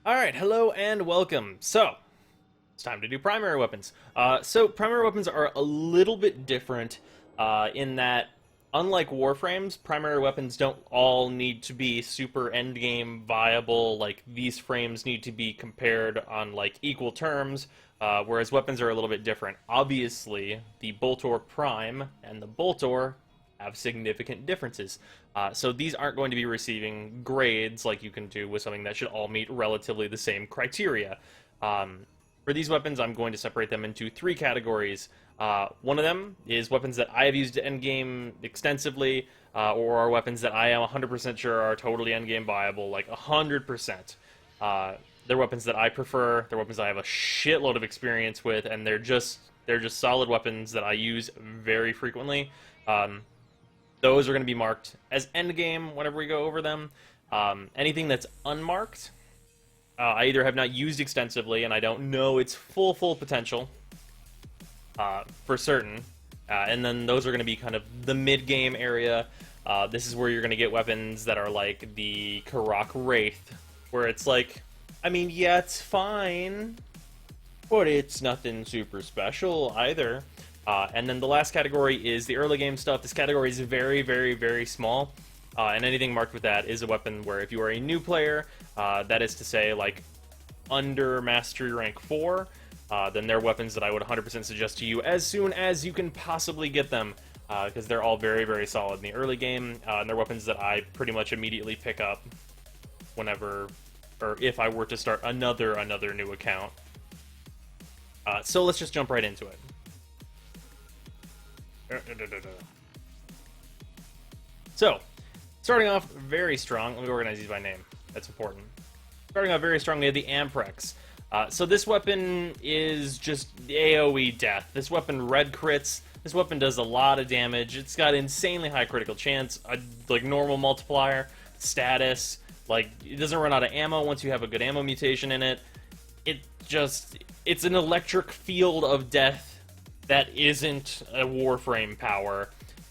Alright, hello and welcome. So, it's time to do primary weapons. Primary weapons are a little bit different in that, unlike Warframes, primary weapons don't all need to be super endgame viable. Like, these frames need to be compared on, like, equal terms, whereas weapons are a little bit different. Obviously, the Boltor Prime and the Boltor have significant differences. So these aren't going to be receiving grades like you can do with something that should all meet relatively the same criteria. For these weapons, I'm going to separate them into three categories. One of them is weapons that I have used endgame extensively, or are weapons that I am 100% sure are totally endgame viable, like 100%. They're weapons that I prefer, they're weapons I have a shitload of experience with, and they're just solid weapons that I use very frequently. Those are going to be marked as endgame whenever we go over them. Anything that's unmarked, I either have not used extensively and I don't know its full potential for certain, and then those are going to be kind of the mid-game area. This is where you're going to get weapons that are like the Wraith, where it's like, I mean, yeah, it's fine, but it's nothing super special either. And then the last category is the early game stuff. This category is very small, and anything marked with that is a weapon where if you are a new player, that is to say, like, under Mastery Rank 4, then they're weapons that I would 100% suggest to you as soon as you can possibly get them, because they're all very solid in the early game, and they're weapons that I pretty much immediately pick up whenever, or if I were to start another new account. So let's just jump right into it. So, starting off very strong, let me organize these by name, that's important. Starting off very strong, we have the Amprex. So this weapon is just AoE death. This weapon red crits, this weapon does a lot of damage, it's got insanely high critical chance, like normal multiplier, status, like it doesn't run out of ammo once you have a good ammo mutation in it. It's an electric field of death that isn't a Warframe power,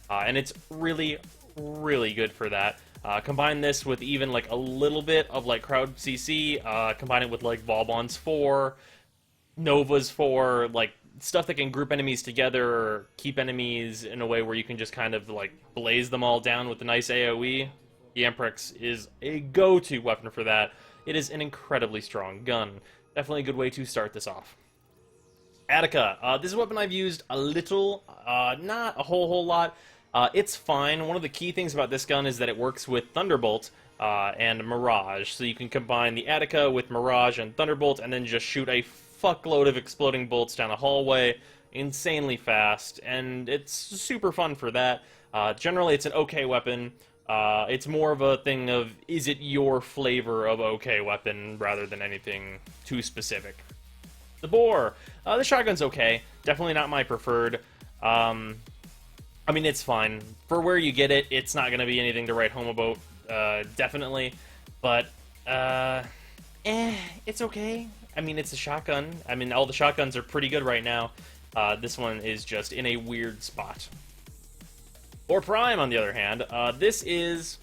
and it's really good for that. Combine this with even like a little bit of like crowd CC, combine it with like Vauban's 4, Nova's 4, like stuff that can group enemies together or keep enemies in a way where you can just kind of like blaze them all down with a nice AoE. The Amprex is a go-to weapon for that. It is an incredibly strong gun. Definitely a good way to start this off. Attica. This is a weapon I've used a little, not a whole lot. It's fine. One of the key things about this gun is that it works with Thunderbolt and Mirage. So you can combine the Attica with Mirage and Thunderbolt and then just shoot a fuckload of exploding bolts down a hallway insanely fast, and it's super fun for that. Generally, it's an okay weapon. It's more of a thing of, is it your flavor of okay weapon rather than anything too specific. The bore. The shotgun's okay. Definitely not my preferred. I mean, it's fine. For where you get it, it's not going to be anything to write home about, definitely. But, it's okay. I mean, it's a shotgun. I mean, all the shotguns are pretty good right now. This one is just in a weird spot. Or Prime, on the other hand, this is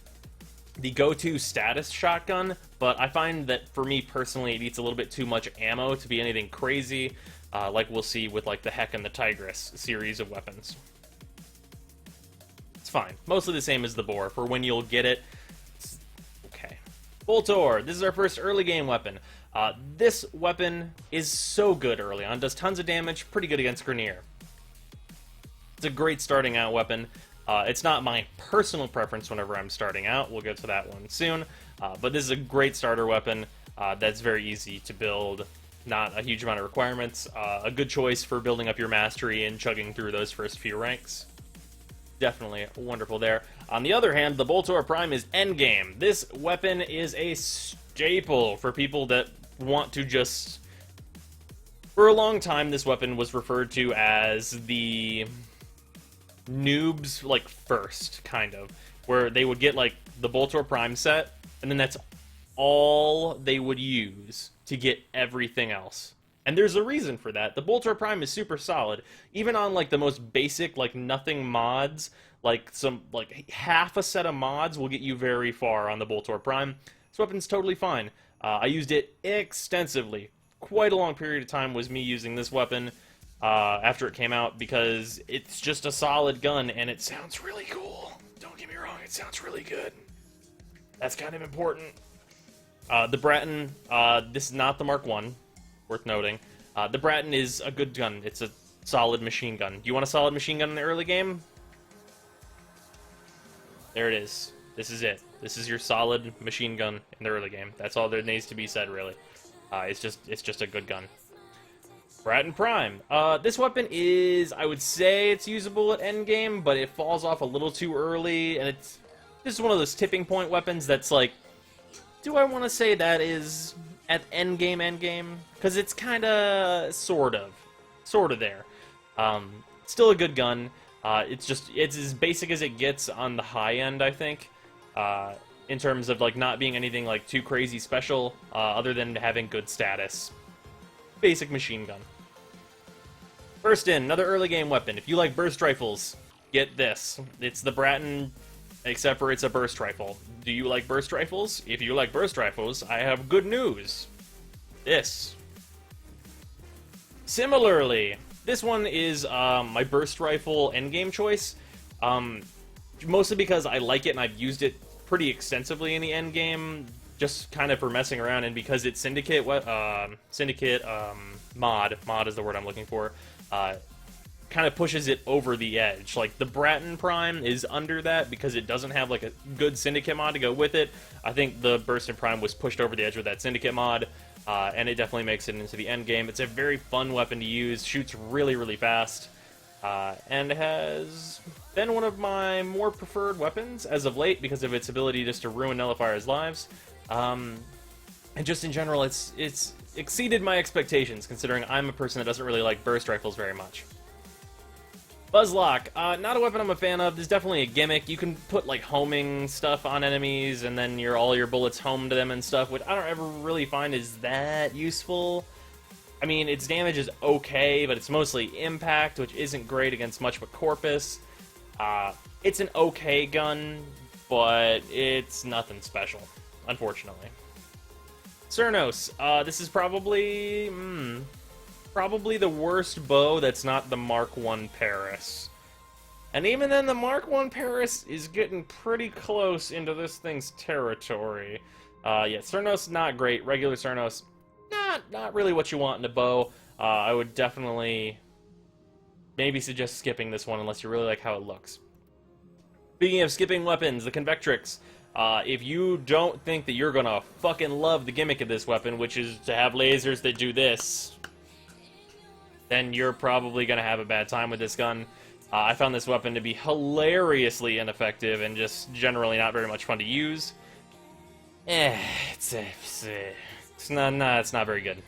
the go-to status shotgun, but I find that for me personally it eats a little bit too much ammo to be anything crazy, like we'll see with like the Heck and the Tigress series of weapons. It's fine. Mostly the same as the Boar. For when you'll get it, it's okay. Boltor. This is our first early game weapon. This weapon is so good early on. Does tons of damage, pretty good against Grineer. It's a great starting out weapon. It's not my personal preference whenever I'm starting out. We'll get to that one soon. But this is a great starter weapon that's very easy to build. Not a huge amount of requirements. A good choice for building up your mastery and chugging through those first few ranks. Definitely wonderful there. On the other hand, the Boltor Prime is endgame. This weapon is a staple for people that want to just... For a long time, this weapon was referred to as the noobs, like, first, kind of, where they would get, like, the Boltor Prime set, and then that's all they would use to get everything else. And there's a reason for that. The Boltor Prime is super solid. Even on, like, the most basic, like, nothing mods, like, half a set of mods will get you very far on the Boltor Prime. This weapon's totally fine. I used it extensively. Quite a long period of time was me using this weapon after it came out, because it's just a solid gun, and it sounds really cool. Don't get me wrong, it sounds really good. That's kind of important. The Braton, this is not the Mark 1, worth noting. The Braton is a good gun. It's a solid machine gun. You want a solid machine gun in the early game? There it is. This is it. This is your solid machine gun in the early game. That's all there needs to be said, really. It's just a good gun. Braton Prime. This weapon is, I would say it's usable at endgame, but it falls off a little too early, and this is one of those tipping point weapons that's like, do I want to say that is at endgame? Because it's kind of, sort of there. Still a good gun. It's as basic as it gets on the high end, I think. In terms of like not being anything like too crazy special, other than having good status. Basic machine gun. Burston, another early game weapon. If you like burst rifles, get this. It's the Braton, except for it's a burst rifle. Do you like burst rifles? If you like burst rifles, I have good news. This. Similarly, this one is my burst rifle endgame choice. Mostly because I like it and I've used it pretty extensively in the endgame, just kind of for messing around, and because it's Syndicate mod is the word I'm looking for, kind of pushes it over the edge. Like, the Braton Prime is under that because it doesn't have like a good Syndicate mod to go with it. I think the Burston Prime was pushed over the edge with that Syndicate mod, and it definitely makes it into the end game. It's a very fun weapon to use, shoots really, really fast, and has been one of my more preferred weapons as of late because of its ability just to ruin Nullifiers' lives. And just in general, it's exceeded my expectations, considering I'm a person that doesn't really like burst rifles very much. Buzzlock, not a weapon I'm a fan of. There's definitely a gimmick. You can put like homing stuff on enemies, and then all your bullets home to them and stuff, which I don't ever really find is that useful. I mean, its damage is okay, but it's mostly impact, which isn't great against much but Corpus. It's an okay gun, but it's nothing special, unfortunately. Cernos, this is probably the worst bow that's not the Mark 1 Paris. And even then, the Mark 1 Paris is getting pretty close into this thing's territory. Yeah, Cernos, not great. Regular Cernos, not really what you want in a bow. I would definitely maybe suggest skipping this one unless you really like how it looks. Speaking of skipping weapons, the Convectrix. If you don't think that you're gonna fucking love the gimmick of this weapon, which is to have lasers that do this, then you're probably gonna have a bad time with this gun. I found this weapon to be hilariously ineffective and just generally not very much fun to use. It's not very good.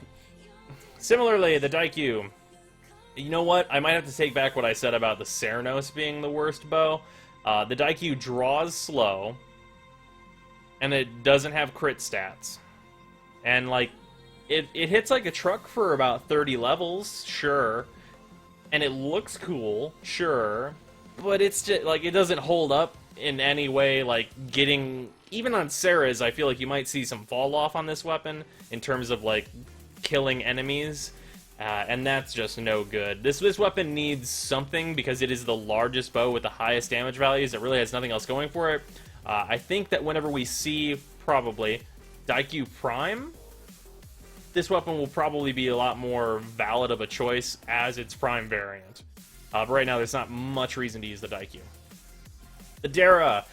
Similarly, the Daikyu. You know what? I might have to take back what I said about the Cernos being the worst bow. The Daikyu draws slow, and it doesn't have crit stats. And, like, it hits like a truck for about 30 levels, sure. And it looks cool, sure. But it's just, like, it doesn't hold up in any way, like, getting... Even on Sarah's, I feel like you might see some fall off on this weapon in terms of, like, killing enemies. And that's just no good. This weapon needs something because it is the largest bow with the highest damage values. It really has nothing else going for it. I think that whenever we see, probably, Daikyu Prime, this weapon will probably be a lot more valid of a choice as its Prime variant. But right now, there's not much reason to use the Daikyu. The Dara.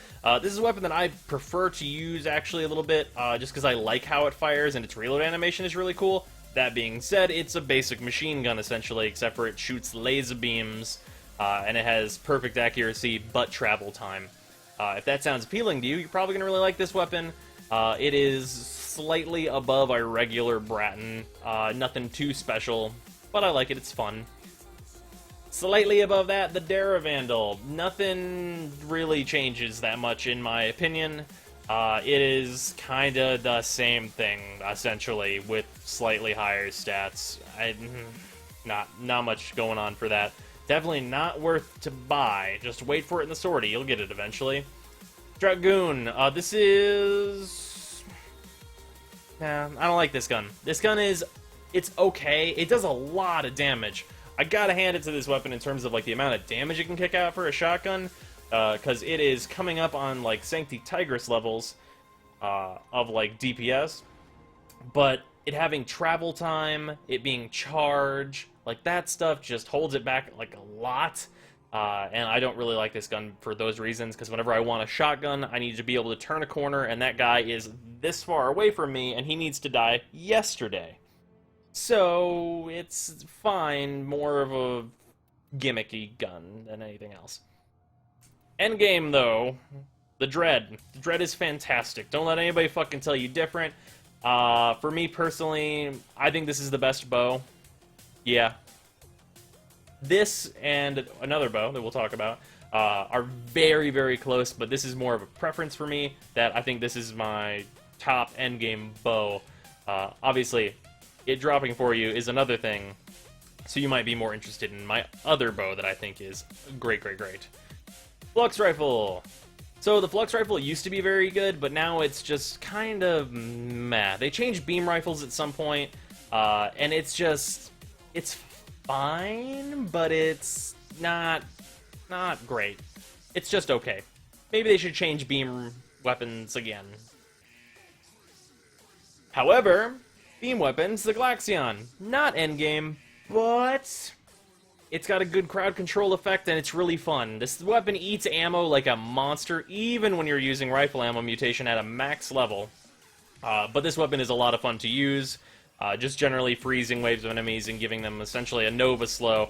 This is a weapon that I prefer to use, actually, a little bit, just because I like how it fires, and its reload animation is really cool. That being said, it's a basic machine gun, essentially, except for it shoots laser beams, and it has perfect accuracy, but travel time. If that sounds appealing to you, you're probably going to really like this weapon. It is slightly above our regular Braton. Nothing too special, but I like it. It's fun. Slightly above that, the Dara Vandal. Nothing really changes that much, in my opinion. It is kind of the same thing, essentially, with slightly higher stats. Not much going on for that. Definitely not worth to buy. Just wait for it in the sortie. You'll get it eventually. Dragoon. This is... Nah, I don't like this gun. This gun it's okay. It does a lot of damage. I gotta hand it to this weapon in terms of like the amount of damage it can kick out for a shotgun, because it is coming up on like Sancti Tigris levels of like DPS, but it having travel time, it being charge, like that stuff just holds it back like a lot. And I don't really like this gun for those reasons, because whenever I want a shotgun, I need to be able to turn a corner, and that guy is this far away from me, and he needs to die yesterday. So, it's fine, more of a gimmicky gun than anything else. Endgame, though, the Dread. The Dread is fantastic. Don't let anybody fucking tell you different. For me personally, I think this is the best bow. Yeah. This and another bow that we'll talk about are very, very close, but this is more of a preference for me, that I think this is my top endgame bow. Obviously, it dropping for you is another thing, so you might be more interested in my other bow that I think is great, great, great. Flux Rifle! So the Flux Rifle used to be very good, but now it's just kind of meh. They changed beam rifles at some point, and it's just... it's fine, but it's not great. It's just okay. Maybe they should change beam weapons again. However, beam weapons, the Glaxion, not endgame, but it's got a good crowd control effect and it's really fun. This weapon eats ammo like a monster, even when you're using rifle ammo mutation at a max level. But this weapon is a lot of fun to use. Just generally freezing waves of enemies and giving them essentially a Nova Slow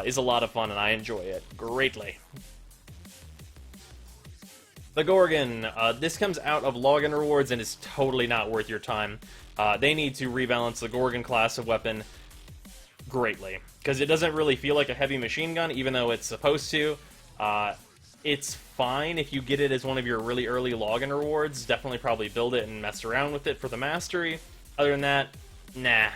is a lot of fun, and I enjoy it greatly. The Gorgon. This comes out of login rewards and is totally not worth your time. They need to rebalance the Gorgon class of weapon greatly, because it doesn't really feel like a heavy machine gun, even though it's supposed to. It's fine if you get it as one of your really early login rewards. Definitely probably build it and mess around with it for the mastery. Other than that, nah.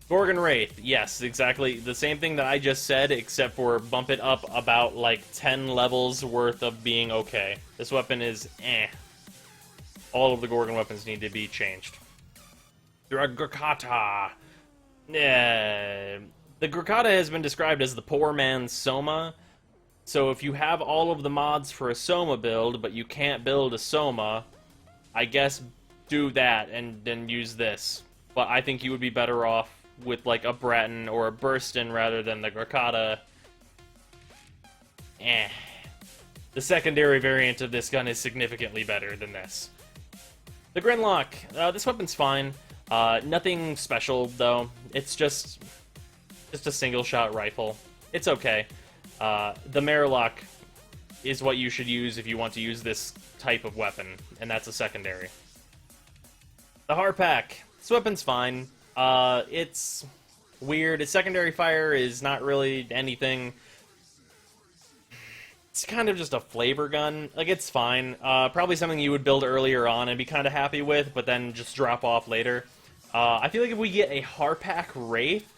Gorgon Wraith, yes, exactly the same thing that I just said, except for bump it up about like 10 levels worth of being okay. This weapon is eh. All of the Gorgon weapons need to be changed. Gurkata. The Gurkata has been described as the poor man's Soma. So if you have all of the mods for a Soma build, but you can't build a Soma, I guess do that and then use this. But I think you would be better off with like a Braton or a Burston rather than the Gurkata. The secondary variant of this gun is significantly better than this. The Grinlok. This weapon's fine. Nothing special though. It's just a single shot rifle. It's okay. The Merlock is what you should use if you want to use this type of weapon, and that's a secondary. The Harpack. This weapon's fine. It's weird. Its secondary fire is not really anything. It's kind of just a flavor gun. Like, it's fine. Probably something you would build earlier on and be kind of happy with, but then just drop off later. I feel like if we get a Harpack Wraith,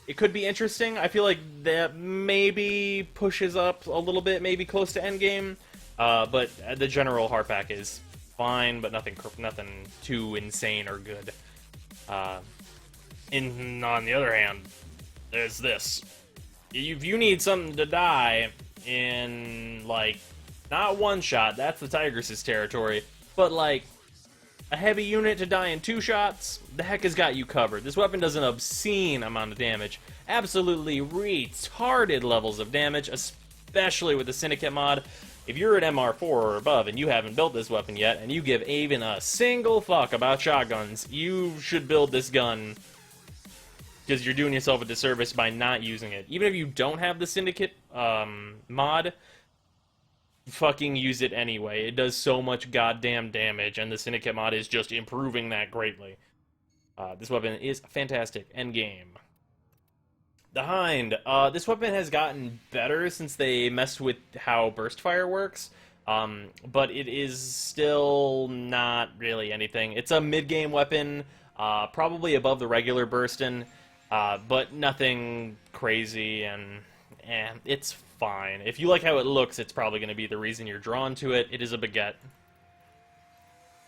it could be interesting. I feel like that maybe pushes up a little bit, maybe close to endgame. But the general Harpack is fine, but nothing too insane or good. On the other hand, there's this. If you need something to die in, like, not one shot, that's the Tigris' territory, but, like, a heavy unit to die in 2 shots, the heck has got you covered. This weapon does an obscene amount of damage. Absolutely retarded levels of damage, especially with the Syndicate mod. If you're at MR4 or above and you haven't built this weapon yet, and you give even a single fuck about shotguns, you should build this gun, because you're doing yourself a disservice by not using it. Even if you don't have the Syndicate mod, fucking use it anyway. It does so much goddamn damage, and the Syndicate mod is just improving that greatly. This weapon is fantastic. Endgame. The Hind. This weapon has gotten better since they messed with how burst fire works, but it is still not really anything. It's a mid-game weapon, probably above the regular Burston, but nothing crazy, and it's fine. If you like how it looks, it's probably going to be the reason you're drawn to it. It is a baguette.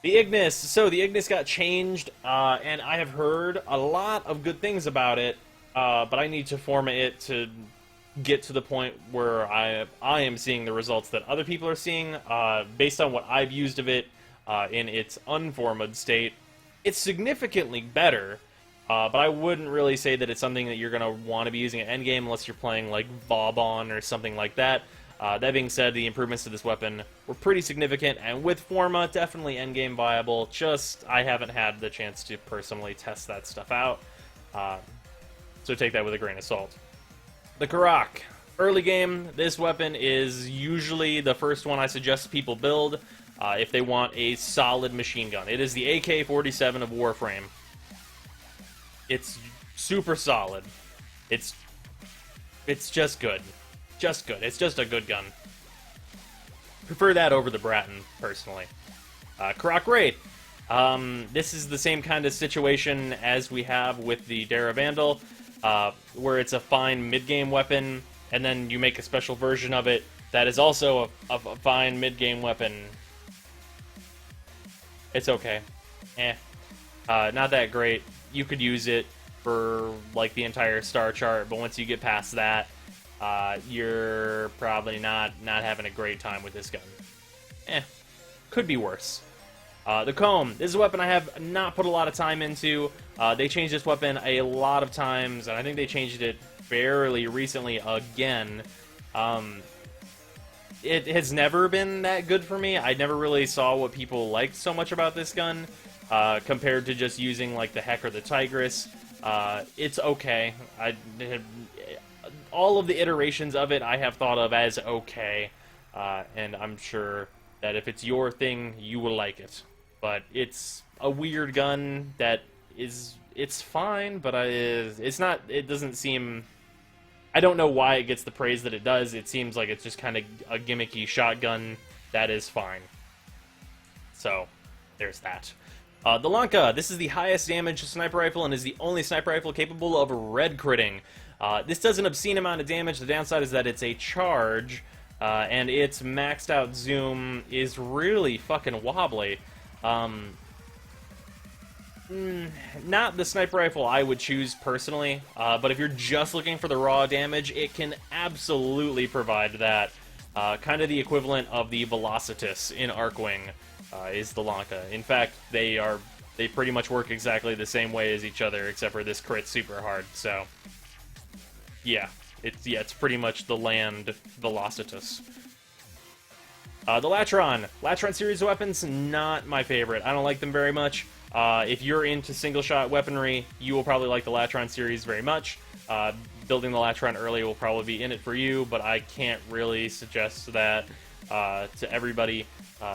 The Ignis. So the Ignis got changed, and I have heard a lot of good things about it, but I need to form it to get to the point where I am seeing the results that other people are seeing. Based on what I've used of it in its unformed state, it's significantly better, but I wouldn't really say that it's something that you're going to want to be using at endgame unless you're playing like Vauban or something like that. That being said, the improvements to this weapon were pretty significant, and with Forma, definitely endgame viable. Just, I haven't had the chance to personally test that stuff out, so take that with a grain of salt. The Karak. Early game, this weapon is usually the first one I suggest people build if they want a solid machine gun. It is the AK-47 of Warframe. It's super solid. It's just good. Just good. It's just a good gun. Prefer that over the Braton, personally. Karak Wraith. This is the same kind of situation as we have with the Dara Vandal, where it's a fine mid-game weapon, and then you make a special version of it that is also a fine mid-game weapon. It's okay. Not that great. You could use it for, like, the entire star chart, but once you get past that, you're probably not having a great time with this gun. Could be worse. The Comb. This is a weapon I have not put a lot of time into. They changed this weapon a lot of times, and I think they changed it fairly recently again. It has never been that good for me. I never really saw what people liked so much about this gun, compared to just using, like, the Heck or the Tigress. It's okay. All of the iterations of it I have thought of as okay, and I'm sure that if it's your thing, you will like it. But it's a weird gun that it's fine, but it's not, it doesn't seem, I don't know why it gets the praise that it does. It seems like it's just kind of a gimmicky shotgun that is fine. So, there's that. The Lanca. This is the highest damage sniper rifle and is the only sniper rifle capable of red critting. This does an obscene amount of damage. The downside is that it's a charge, and its maxed out zoom is really fucking wobbly. Not the sniper rifle I would choose personally, but if you're just looking for the raw damage, it can absolutely provide that. Kind of the equivalent of the Velocitus in Arcwing is the Lanca. In fact, they pretty much work exactly the same way as each other, except for this crit's super hard, so yeah, it's pretty much the land Velocitus. The Latron. Latron series of weapons, not my favorite. I don't like them very much. If you're into single-shot weaponry, you will probably like the Latron series very much. Building the Latron early will probably be in it for you, but I can't really suggest that to everybody.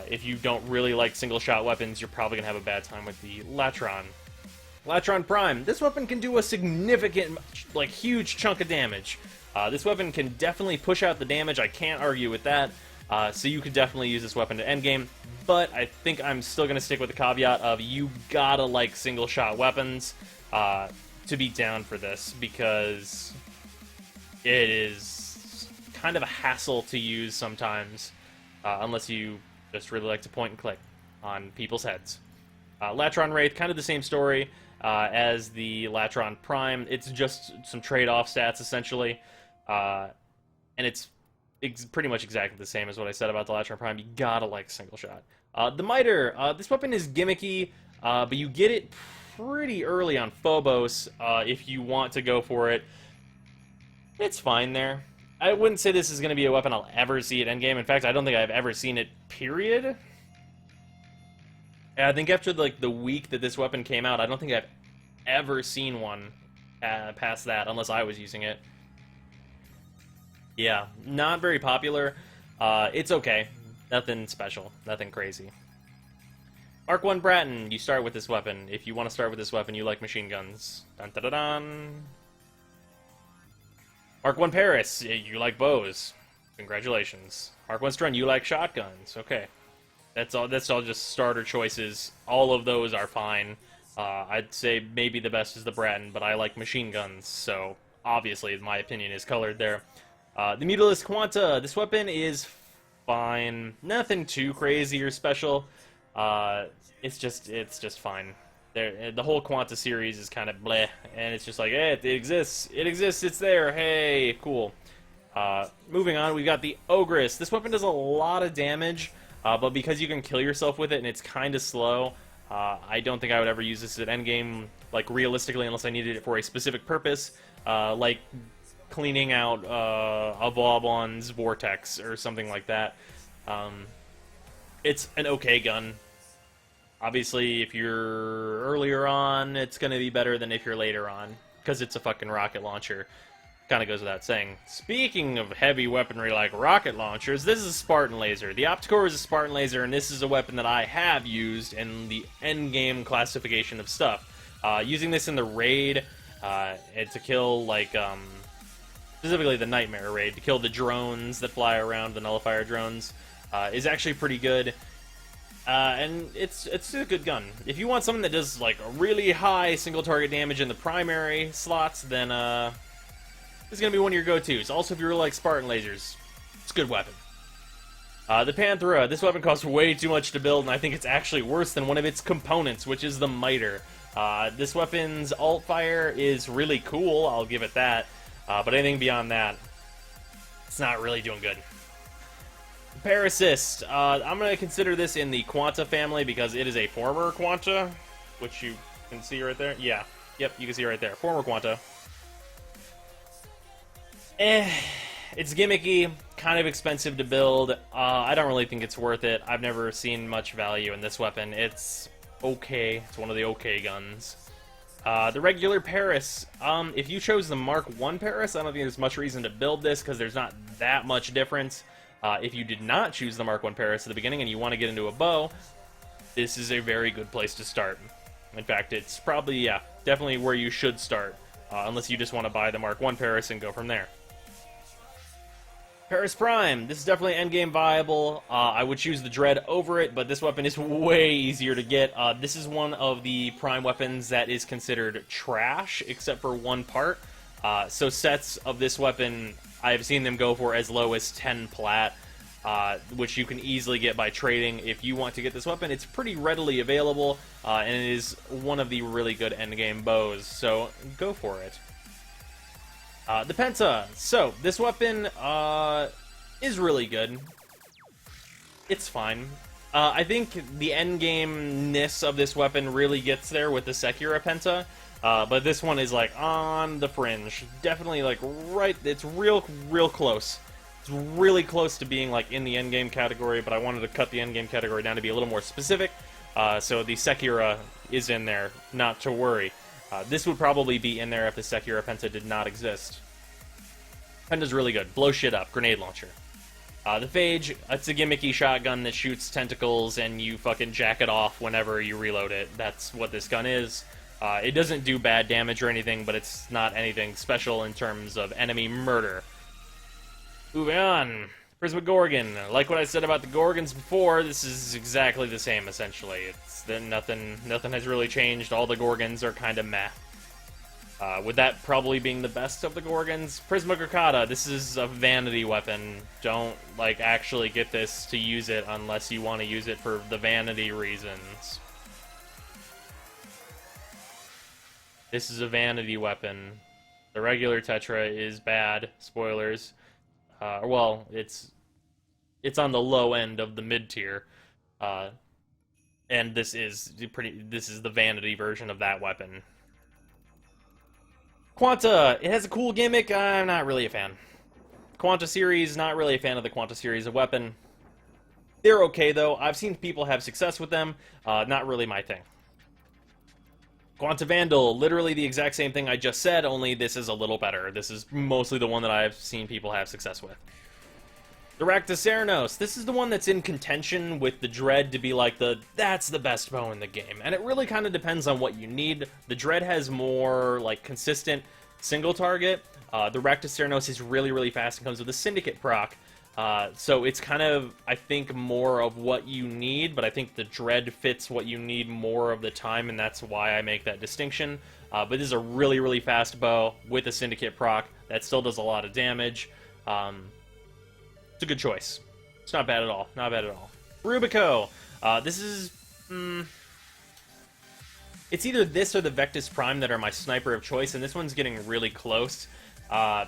If you don't really like single-shot weapons, you're probably going to have a bad time with the Latron. Latron Prime. This weapon can do a significant, like, huge chunk of damage. This weapon can definitely push out the damage. I can't argue with that. So you could definitely use this weapon to endgame. But I think I'm still going to stick with the caveat of you gotta like single-shot weapons to be down for this, because it is kind of a hassle to use sometimes, unless you just really like to point and click on people's heads. Latron Wraith, kind of the same story as the Latron Prime. It's just some trade-off stats, essentially, and it's pretty much exactly the same as what I said about the Latron Prime. You gotta like single shot. The Miter. This weapon is gimmicky, but you get it pretty early on Phobos if you want to go for it. It's fine there. I wouldn't say this is going to be a weapon I'll ever see at endgame. In fact, I don't think I've ever seen it, period. I think after like the week that this weapon came out, I don't think I've ever seen one past that, unless I was using it. Yeah, not very popular. It's okay. Nothing special. Nothing crazy. Mark 1 Braton, you start with this weapon. If you want to start with this weapon, you like machine guns. Dun dun dun dun. Mark 1 Paris, you like bows. Congratulations. Mark 1 Strun, you like shotguns. Okay. That's all just starter choices. All of those are fine. I'd say maybe the best is the Braton, but I like machine guns, so obviously my opinion is colored there. The Mutalist Quanta. This weapon is fine. Nothing too crazy or special. It's just fine. The whole Quanta series is kind of bleh, and it's just like, it exists, it's there, hey, cool. Moving on, we've got the Ogress. This weapon does a lot of damage, but because you can kill yourself with it and it's kind of slow, I don't think I would ever use this at endgame, like, realistically, unless I needed it for a specific purpose, like cleaning out a Vauban's Vortex or something like that. It's an okay gun. Obviously, if you're earlier on, it's going to be better than if you're later on, because it's a fucking rocket launcher. Kind of goes without saying. Speaking of heavy weaponry like rocket launchers, this is a Spartan laser. The Opticore is a Spartan laser, and this is a weapon that I have used in the endgame classification of stuff. Using this in the raid, and to kill, like, specifically the Nightmare raid, to kill the drones that fly around, the Nullifier drones, is actually pretty good. And it's a good gun. If you want something that does, like, a really high single target damage in the primary slots, then, this is going to be one of your go-tos. Also, if you really like Spartan lasers, it's a good weapon. The Panthera. This weapon costs way too much to build, and I think it's actually worse than one of its components, which is the Miter. This weapon's alt fire is really cool, I'll give it that. But anything beyond that, it's not really doing good. Parasist. I'm going to consider this in the Quanta family because it is a former Quanta, which you can see right there. Yeah. Yep, you can see right there. Former Quanta. It's gimmicky, kind of expensive to build. I don't really think it's worth it. I've never seen much value in this weapon. It's okay. It's one of the okay guns. The regular Paris. If you chose the Mark I Paris, I don't think there's much reason to build this because there's not that much difference. If you did not choose the Mark I Paris at the beginning and you want to get into a bow, this is a very good place to start. In fact, it's probably, yeah, definitely where you should start, unless you just want to buy the Mark I Paris and go from there. Paris Prime. This is definitely endgame viable. I would choose the Dread over it, but this weapon is way easier to get. This is one of the Prime weapons that is considered trash, except for one part. So sets of this weapon, I have seen them go for as low as 10 plat, which you can easily get by trading. If you want to get this weapon, it's pretty readily available, and it is one of the really good endgame bows, so go for it. The Penta. So, this weapon is really good. It's fine. I think the endgame-ness of this weapon really gets there with the Secura Penta, but this one is, like, on the fringe. Definitely, like, right, it's real close. It's really close to being, like, in the endgame category, but I wanted to cut the endgame category down to be a little more specific, so the Secura is in there, not to worry. This would probably be in there if the Secura Penta did not exist. Penta's really good. Blow shit up. Grenade launcher. The Phage, it's a gimmicky shotgun that shoots tentacles and you fucking jack it off whenever you reload it. That's what this gun is. It doesn't do bad damage or anything, but it's not anything special in terms of enemy murder. Moving on. Prisma Gorgon. Like what I said about the Gorgons before, this is exactly the same, essentially. It's nothing has really changed. All the Gorgons are kind of meh. With that probably being the best of the Gorgons. Prisma Gorkata. This is a vanity weapon. Don't, like, actually get this to use it unless you want to use it for the vanity reasons. This is a vanity weapon. The regular Tetra is bad. Spoilers. Well, it's on the low end of the mid tier, and this is the vanity version of that weapon. Quanta, it has a cool gimmick. I'm not really a fan. Quanta series, not really a fan of the Quanta series of weapon. They're okay though. I've seen people have success with them. Not really my thing. Quanta Vandal, literally the exact same thing I just said, only this is a little better. This is mostly the one that I've seen people have success with. The Rakta Cernos, this is the one that's in contention with the Dread to be like that's the best bow in the game. And it really kind of depends on what you need. The Dread has more, like, consistent single target. The Rakta Cernos is really fast and comes with a Syndicate proc. So it's kind of, I think, more of what you need, but I think the Dread fits what you need more of the time, and that's why I make that distinction. But this is a really fast bow with a Syndicate proc that still does a lot of damage. It's a good choice. It's not bad at all. Not bad at all. Rubico. This is It's either this or the Vectis Prime that are my sniper of choice, and this one's getting really close.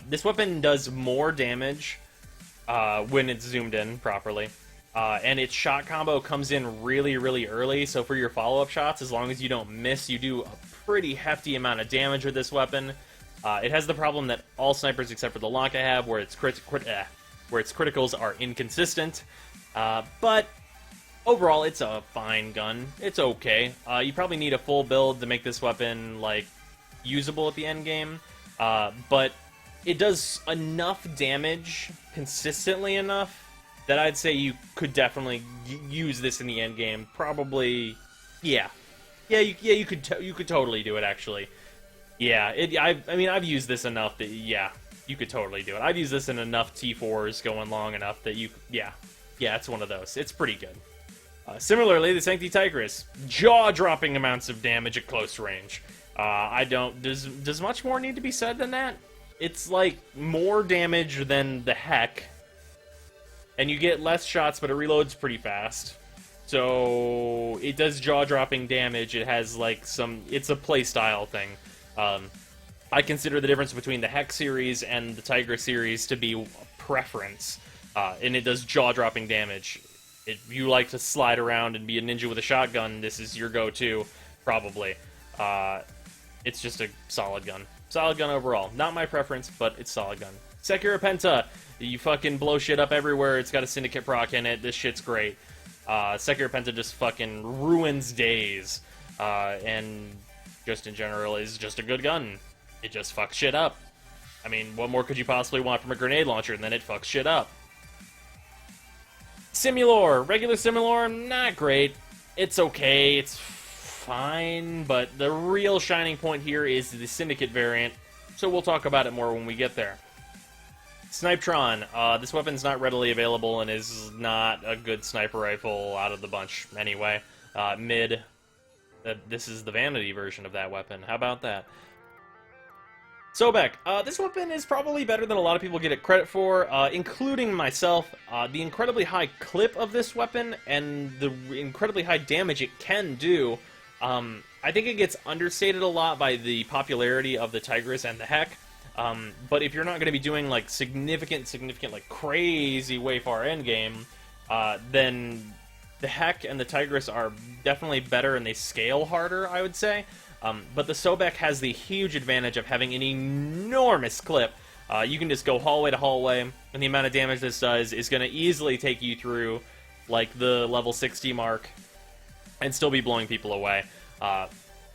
This weapon does more damage when it's zoomed in properly. And its shot combo comes in really, really early, so for your follow-up shots, as long as you don't miss, you do a pretty hefty amount of damage with this weapon. It has the problem that all snipers except for the Lanca have, where its criticals are inconsistent. But overall, it's a fine gun. It's okay. You probably need a full build to make this weapon, like, usable at the end game. But it does enough damage, consistently enough, that I'd say you could definitely use this in the end game. Probably, yeah. You could totally do it, actually. Yeah, I mean, I've used this enough that, yeah, you could totally do it. I've used this in enough T4s going long enough that yeah, it's one of those. It's pretty good. Similarly, the Sancti Tigris, jaw-dropping amounts of damage at close range. Does much more need to be said than that? It's like more damage than the heck, and you get less shots, but it reloads pretty fast. So it does jaw-dropping damage. It has like it's a playstyle thing. I consider the difference between the Hex series and the Tigris series to be preference, and it does jaw-dropping damage. If you like to slide around and be a ninja with a shotgun, this is your go-to, probably. It's just a solid gun. Solid gun overall. Not my preference, but it's solid gun. Secura Penta. You fucking blow shit up everywhere. It's got a Syndicate proc in it. This shit's great. Secura Penta just fucking ruins days. And just in general is just a good gun. It just fucks shit up. I mean, what more could you possibly want from a grenade launcher than it fucks shit up? Simulor. Regular Simulor, not great. It's okay. It's fine. But the real shining point here is the Syndicate variant. So we'll talk about it more when we get there. Snipetron. This weapon's not readily available and is not a good sniper rifle out of the bunch anyway. Mid. This is the vanity version of that weapon. How about that? Sobek. This weapon is probably better than a lot of people get it credit for, including myself. The incredibly high clip of this weapon and the incredibly high damage it can do, I think it gets understated a lot by the popularity of the Tigris and the Heck. But if you're not going to be doing like significant, like crazy way far endgame, then the Heck and the Tigris are definitely better and they scale harder, I would say. But the Sobek has the huge advantage of having an enormous clip. You can just go hallway to hallway, and the amount of damage this does is going to easily take you through like the level 60 mark and still be blowing people away.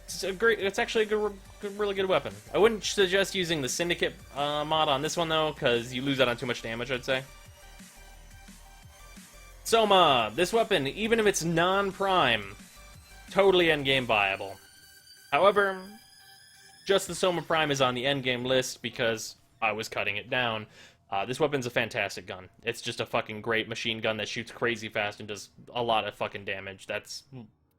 It's actually a really good weapon. I wouldn't suggest using the Syndicate mod on this one, though, because you lose out on too much damage, I'd say. Soma. This weapon, even if it's non-prime, totally endgame viable. However, just the Soma Prime is on the endgame list because I was cutting it down. This weapon's a fantastic gun. It's just a fucking great machine gun that shoots crazy fast and does a lot of fucking damage.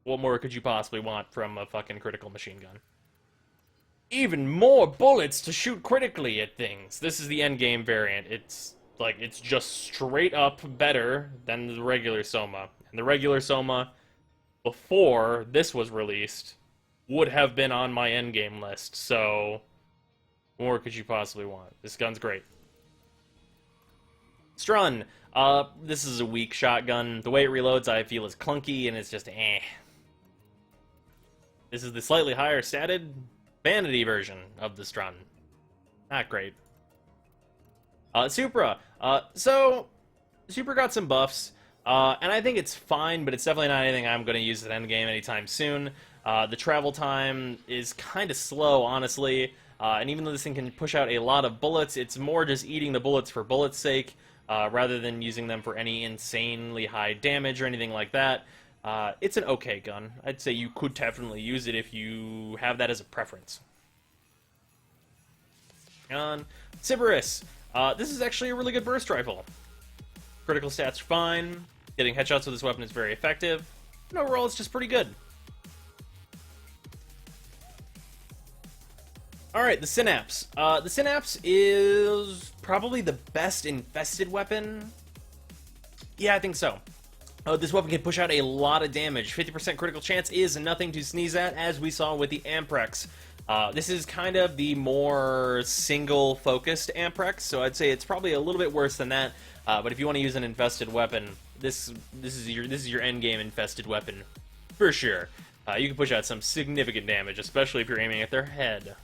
What more could you possibly want from a fucking critical machine gun? Even more bullets to shoot critically at things. This is the endgame variant. It's just straight up better than the regular Soma. And the regular Soma, before this was released, would have been on my endgame list. So, what more could you possibly want? This gun's great. Strun. This is a weak shotgun. The way it reloads, I feel, is clunky, and it's just eh. This is the slightly higher statted vanity version of the Strun. Not great. Supra. So, Supra got some buffs, and I think it's fine, but it's definitely not anything I'm going to use at endgame anytime soon. The travel time is kind of slow, honestly, and even though this thing can push out a lot of bullets, it's more just eating the bullets for bullets' sake, rather than using them for any insanely high damage or anything like that. It's an okay gun. I'd say you could definitely use it if you have that as a preference. Sybaris. This is actually a really good burst rifle. Critical stats are fine. Getting headshots with this weapon is very effective. And overall, it's just pretty good. Alright, the Synapse. The Synapse is probably the best infested weapon. Yeah, I think so. This weapon can push out a lot of damage. 50% critical chance is nothing to sneeze at, as we saw with the Amprex. This is kind of the more single-focused Amprex, so I'd say it's probably a little bit worse than that. But if you want to use an infested weapon, this is your endgame infested weapon for sure. You can push out some significant damage, especially if you're aiming at their head.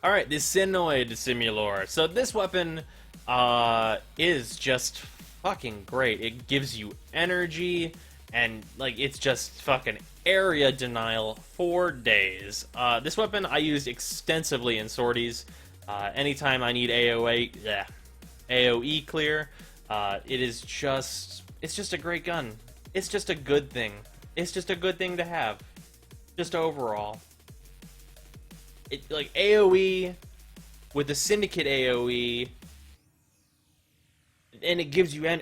All right, the Synoid Simulor. So this weapon is just fucking great. It gives you energy, and like it's just fucking area denial for days. This weapon I used extensively in sorties. Anytime I need AoE clear, it's just a great gun. It's just a good thing. It's just a good thing to have. Just overall. It like AoE with the Syndicate AoE, and it gives you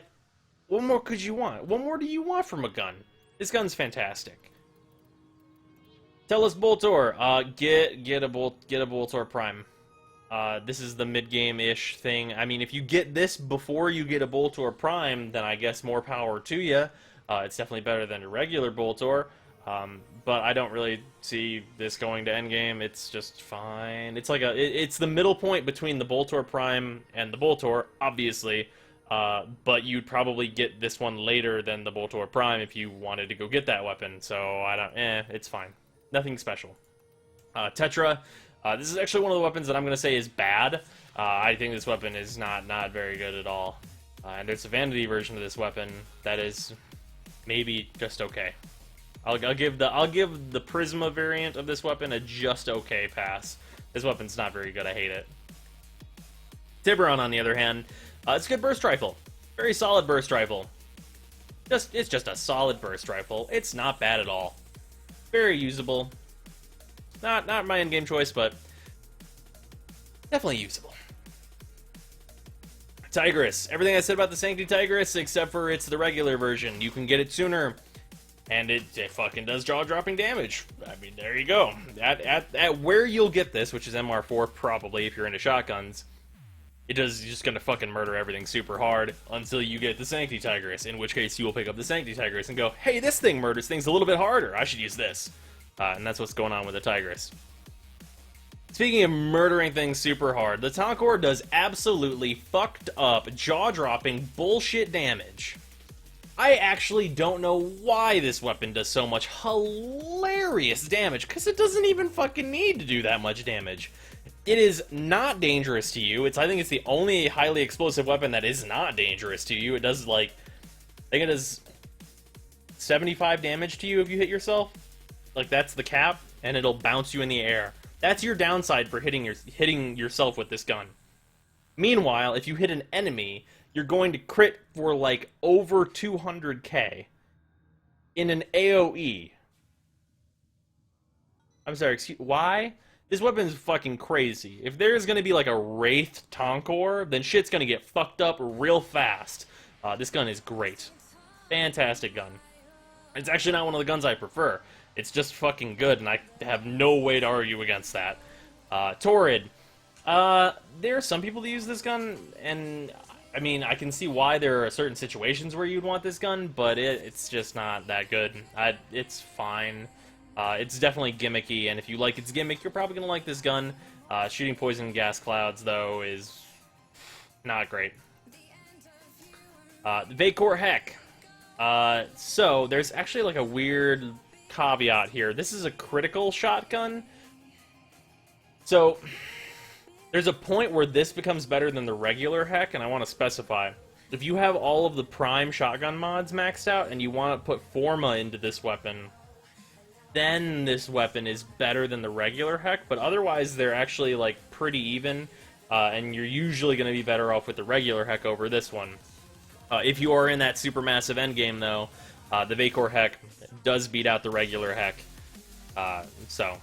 what more could you want? What more do you want from a gun? This gun's fantastic. Telos Boltor, get a Boltor Prime. This is the mid-game-ish thing. I mean, if you get this before you get a Boltor Prime, then I guess more power to you. It's definitely better than a regular Boltor, but I don't really see this going to endgame. It's just fine. It's like it's the middle point between the Boltor Prime and the Boltor, obviously. But you'd probably get this one later than the Boltor Prime if you wanted to go get that weapon. So it's fine. Nothing special. Tetra. This is actually one of the weapons that I'm going to say is bad. I think this weapon is not very good at all. And there's a vanity version of this weapon that is maybe just okay. I'll give the Prisma variant of this weapon a just okay pass. This weapon's not very good. I hate it. Tiburon, on the other hand, it's a good burst rifle. Very solid burst rifle. It's just a solid burst rifle. It's not bad at all. Very usable. Not my endgame choice, but definitely usable. Tigris. Everything I said about the Sanctity Tigris, except for it's the regular version. You can get it sooner, and it fucking does jaw-dropping damage. I mean, there you go. At where you'll get this, which is MR4 probably if you're into shotguns, you're just gonna fucking murder everything super hard until you get the Sanctity Tigris, in which case you will pick up the Sanctity Tigris and go, hey, this thing murders things a little bit harder. I should use this. And that's what's going on with the Tigris. Speaking of murdering things super hard, the Tonkor does absolutely fucked up, jaw-dropping bullshit damage. I actually don't know why this weapon does so much hilarious damage, because it doesn't even fucking need to do that much damage. It is not dangerous to you. I think it's the only highly explosive weapon that is not dangerous to you. It does, like, I think it does 75 damage to you if you hit yourself. Like, that's the cap, and it'll bounce you in the air. That's your downside for hitting yourself with this gun. Meanwhile, if you hit an enemy, you're going to crit for, like, over 200k in an AoE. I'm sorry, why? This weapon's fucking crazy. If there's gonna be, like, a Wraith Tonkor, then shit's gonna get fucked up real fast. This gun is great. Fantastic gun. It's actually not one of the guns I prefer. It's just fucking good, and I have no way to argue against that. Torid. There are some people that use this gun, and I mean, I can see why there are certain situations where you'd want this gun, but it's just not that good. It's fine. It's definitely gimmicky, and if you like its gimmick, you're probably going to like this gun. Shooting poison gas clouds, though, is not great. The Vacor Heck. So, there's actually like a weird caveat here. This is a critical shotgun. So, there's a point where this becomes better than the regular Heck, and I want to specify. If you have all of the prime shotgun mods maxed out, and you want to put Forma into this weapon, then this weapon is better than the regular Heck, but otherwise they're actually, like, pretty even, and you're usually going to be better off with the regular Heck over this one. If you are in that supermassive endgame, though, the Vacor Heck does beat out the regular Heck, so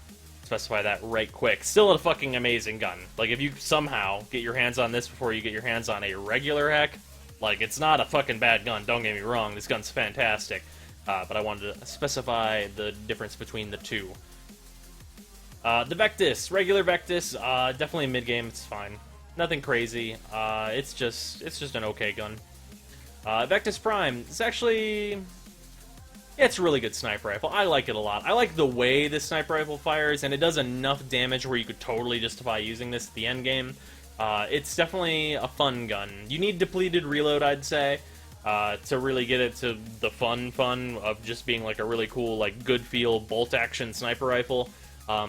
specify that right quick. Still a fucking amazing gun. Like, if you somehow get your hands on this before you get your hands on a regular Heck, like, it's not a fucking bad gun, don't get me wrong, this gun's fantastic. But I wanted to specify the difference between the two. The Vectis, regular Vectis, definitely mid-game, it's fine. Nothing crazy, it's just an okay gun. Vectis Prime is actually... yeah, it's a really good sniper rifle. I like it a lot. I like the way this sniper rifle fires, and it does enough damage where you could totally justify using this at the end game. It's definitely a fun gun. You need depleted reload, I'd say, to really get it to the fun of just being like a really cool, like good feel bolt action sniper rifle. But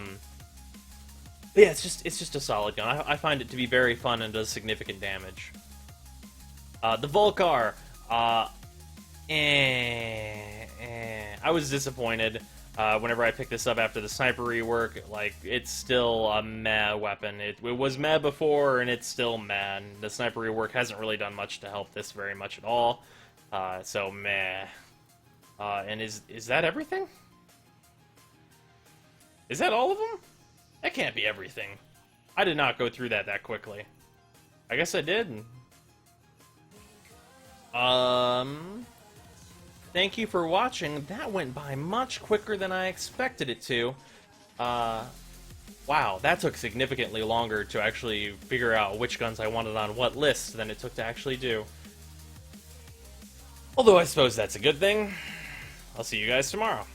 yeah, it's just a solid gun. I find it to be very fun and does significant damage. The Volcar, I was disappointed whenever I picked this up after the sniper rework. Like, it's still a meh weapon. It was meh before, and it's still meh. And the sniper rework hasn't really done much to help this very much at all. So meh. And is that everything? Is that all of them? That can't be everything. I did not go through that quickly. I guess I did. Thank you for watching. That went by much quicker than I expected it to. Wow, that took significantly longer to actually figure out which guns I wanted on what list than it took to actually do. Although I suppose that's a good thing. I'll see you guys tomorrow.